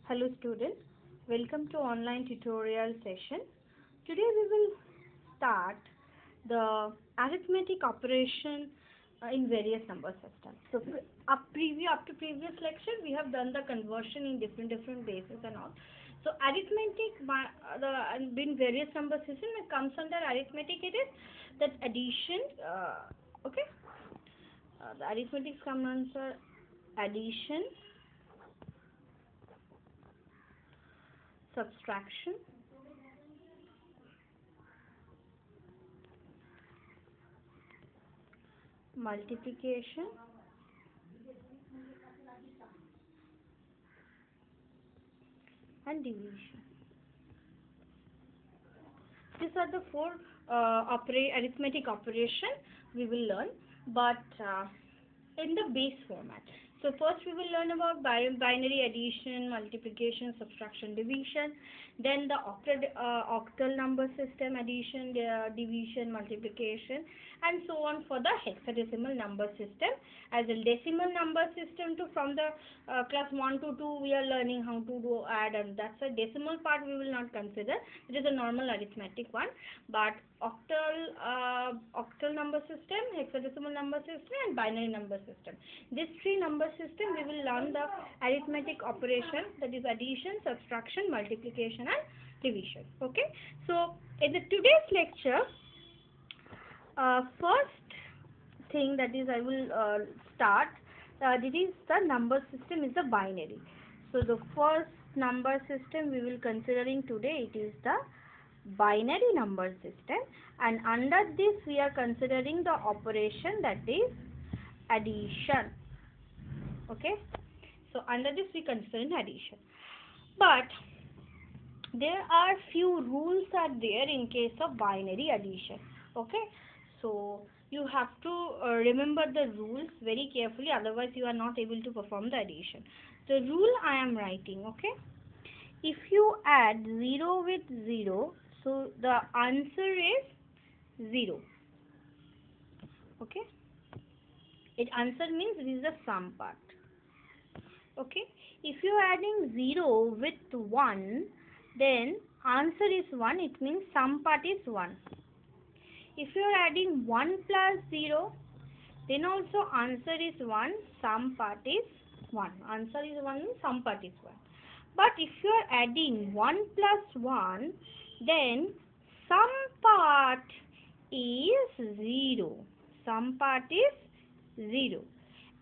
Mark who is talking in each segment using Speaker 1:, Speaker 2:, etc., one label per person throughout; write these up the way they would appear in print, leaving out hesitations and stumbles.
Speaker 1: Hello students, welcome to online tutorial session. Today we will start the arithmetic operation in various number systems. So up to previous lecture we have done the conversion in different bases and all. So arithmetic in various number system, it comes under arithmetic. It is that addition. Okay, the arithmetic comes under addition, subtraction, multiplication, and division. These are the four arithmetic operation we will learn, but in the base format. So first we will learn about binary addition, multiplication, subtraction, division. Then the octal number system, addition, division, multiplication, and so on for the hexadecimal number system. As a decimal number system, from the class 1 to 2 we are learning how to do add, and that's a decimal part we will not consider. It is a normal arithmetic one. But octal number system, hexadecimal number system, and binary number system. These three number system we will learn the arithmetic operation, that is addition, subtraction, multiplication, and division. Okay. So in today's lecture, first thing that is I will start. This is the number system is the binary. So the first number system we will considering today, it is the binary number system, and under this we are considering the operation, that is addition. Okay, so under this we consider addition, but there are few rules are there in case of binary addition. Okay, so you have to remember the rules very carefully, otherwise you are not able to perform the addition. The rule I am writing. Okay, if you add 0 with 0, so the answer is 0. Okay, it answer means this is the sum part. Okay, if you are adding 0 with 1, then answer is 1. It means sum part is 1. If you are adding 1 plus 0, then also answer is 1. Sum part is 1. Answer is 1 means sum part is 1. But if you are adding 1 plus 1, then sum part is 0. Sum part is 0.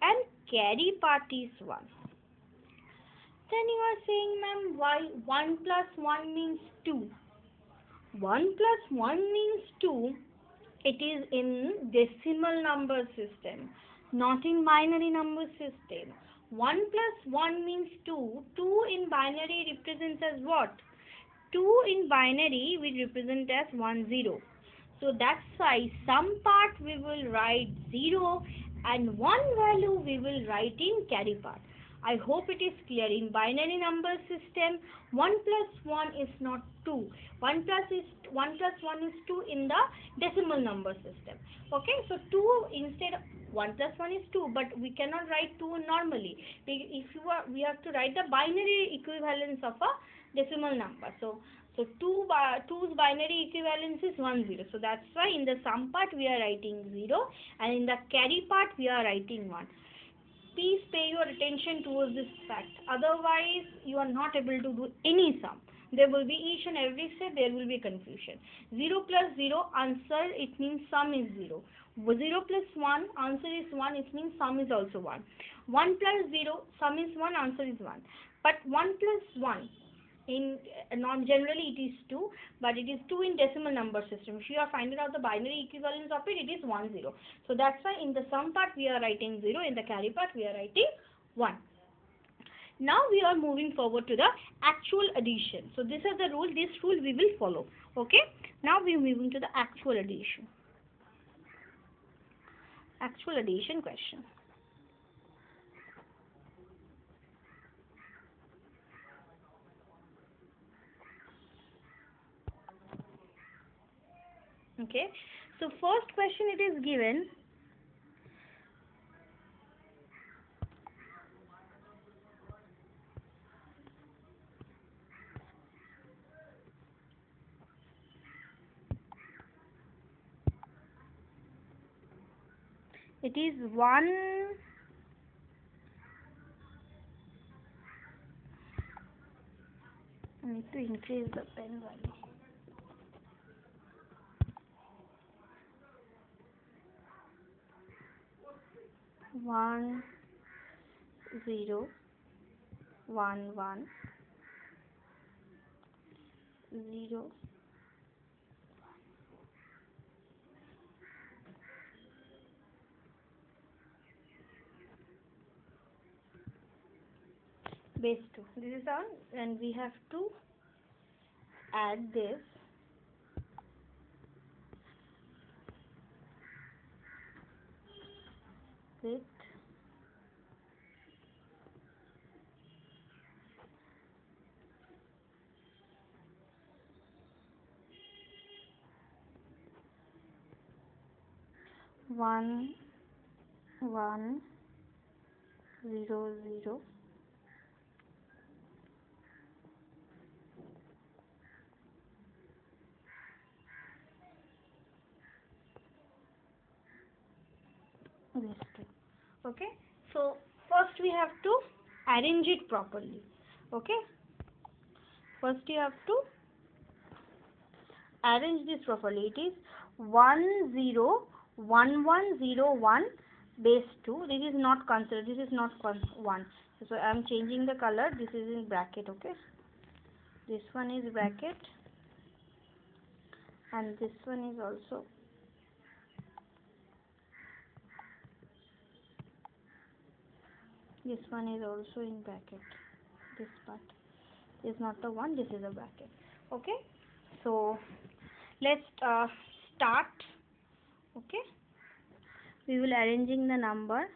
Speaker 1: And carry part is 1. Then you are saying, ma'am, why 1 plus 1 means 2? 1 plus 1 means 2. It is in decimal number system, not in binary number system. 1 plus 1 means 2. 2 in binary represents as what? 2 in binary we represent as 1, 0. So that's why sum part we will write 0 and 1 value we will write in carry part. I hope it is clear. In binary number system, 1 plus 1 is not 2. 1 plus 1 is 2 in the decimal number system. Okay, so 2 instead of 1 plus 1 is 2, but we cannot write 2 normally. We have to write the binary equivalence of a decimal number. So 2's binary equivalence is 1, 0. So that's why in the sum part we are writing 0, and in the carry part we are writing 1. Please pay your attention towards this fact. Otherwise, you are not able to do any sum. There will be each and every step there will be confusion. 0 plus 0 answer, it means sum is 0. 0 plus 1 answer is 1. It means sum is also 1. 1 plus 0 sum is 1. Answer is 1. But 1 plus 1 in generally it is 2, but it is 2 in decimal number system. If you are finding out the binary equivalence of it, it is 1, 0. So that's why in the sum part we are writing 0, in the carry part we are writing 1. Now we are moving forward to the actual addition. So this is the rule. This rule we will follow. Okay. Now we are moving to the actual addition. Actual addition question. Okay, so first question it is given, It is 1. I need to increase the pen value. 1 0 1 1 0 base 2. This is on, and we have to add this with 1 1 0 0 these two. Okay, so first we have to arrange it properly. Okay, first you have to arrange this properly. It is 1 0 1 1 0 1 base 2. This is not considered, this is not 1. So I am changing the color. This is in bracket. Okay, this one is bracket, and this one is also in bracket. This part is not a 1, this is a bracket. Okay, so let's start. Okay, we will arranging the number.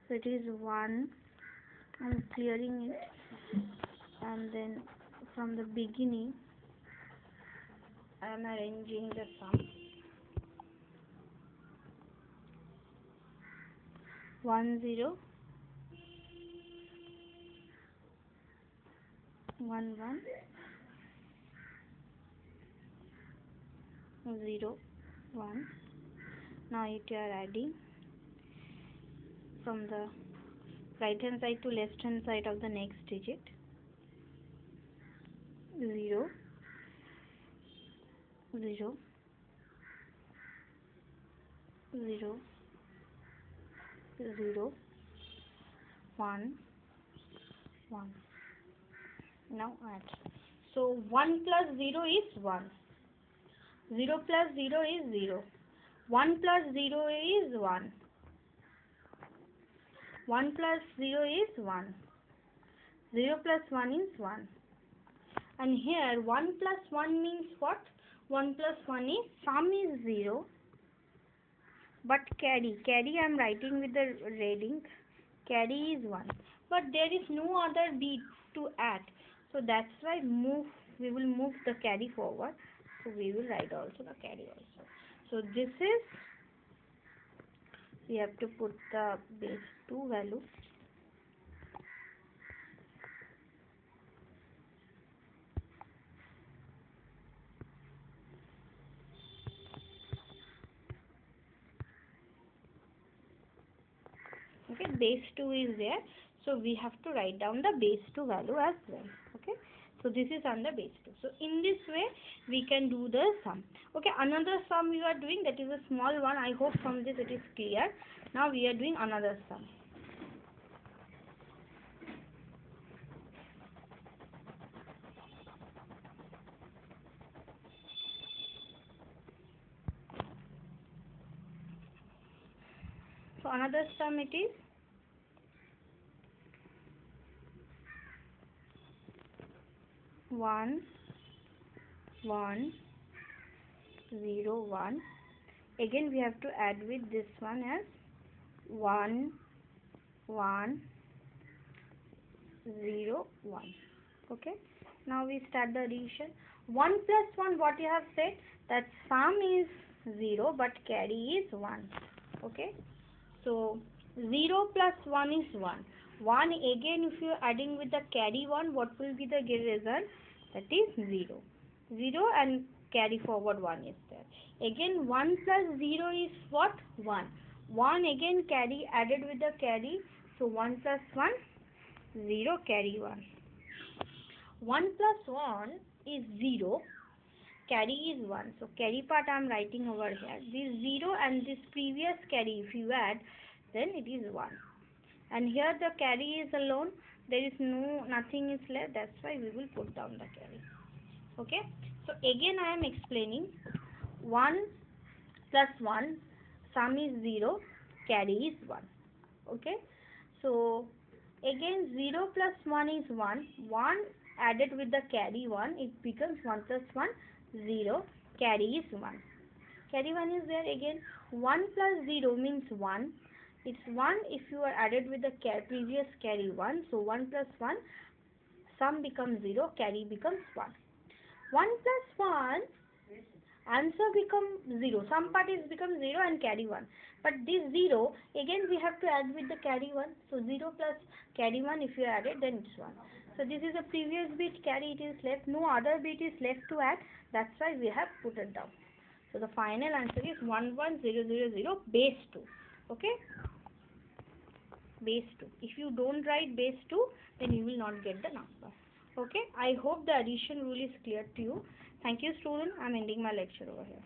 Speaker 1: So it is 1. I'm clearing it, and then from the beginning I am arranging the sum. 1 0 1 1 0 1. Now it you are adding from the right hand side to left hand side of the next digit. 0 0 0 0 1 1. Now add. So 1 plus 0 is 1. 0 plus 0 is 0. 1 plus 0 is 1. 1 plus 0 is 1. 0 plus 1 is 1. And here 1 plus 1 means what? 1 plus 1 is sum is 0. But carry I am writing with the red ink. Carry is 1. But there is no other bit to add. So that's why we will move the carry forward. So we will write also the carry also. So this is, we have to put the base 2 value. Okay, base 2 is there. So we have to write down the base 2 value as well. Okay, so this is on the base 2. So in this way we can do the sum. Okay, another sum we are doing, that is a small one. I hope from this it is clear. Now we are doing another sum. So another sum it is 1 1 0 1. Again we have to add with this one as 1 1 0 1. Okay, now we start the addition. 1 plus 1, what you have said, that sum is 0 but carry is 1. Okay, so 0 plus 1 is 1. 1 again, if you are adding with the carry 1, what will be the result? That is 0. 0 and carry forward 1 is there. Again 1 plus 0 is what? 1. 1 again carry added with the carry. So 1 plus 1, 0, carry 1. 1 plus 1 is 0. Carry is 1. So carry part I am writing over here. This 0 and this previous carry, if you add, then it is 1. And here the carry is alone. There is nothing is left. That's why we will put down the carry. Okay. So again I am explaining. 1 plus 1, sum is 0, carry is 1. Okay. So again 0 plus 1 is 1. 1 added with the carry 1, it becomes 1 plus 1, 0, carry is 1. Carry 1 is there again. 1 plus 0 means 1. It's 1 if you are added with the previous carry 1. So 1 plus 1, sum becomes 0, carry becomes 1. 1 plus 1, answer becomes 0. Some part is become 0 and carry 1. But this 0, again we have to add with the carry 1. So 0 plus carry 1, if you add it, then it's 1. So this is a previous bit, carry it is left. No other bit is left to add. That's why we have put it down. So the final answer is 11000 base 2. Okay? Base 2. If you don't write base 2, then you will not get the number. Okay? I hope the addition rule is clear to you. Thank you, student. I am ending my lecture over here.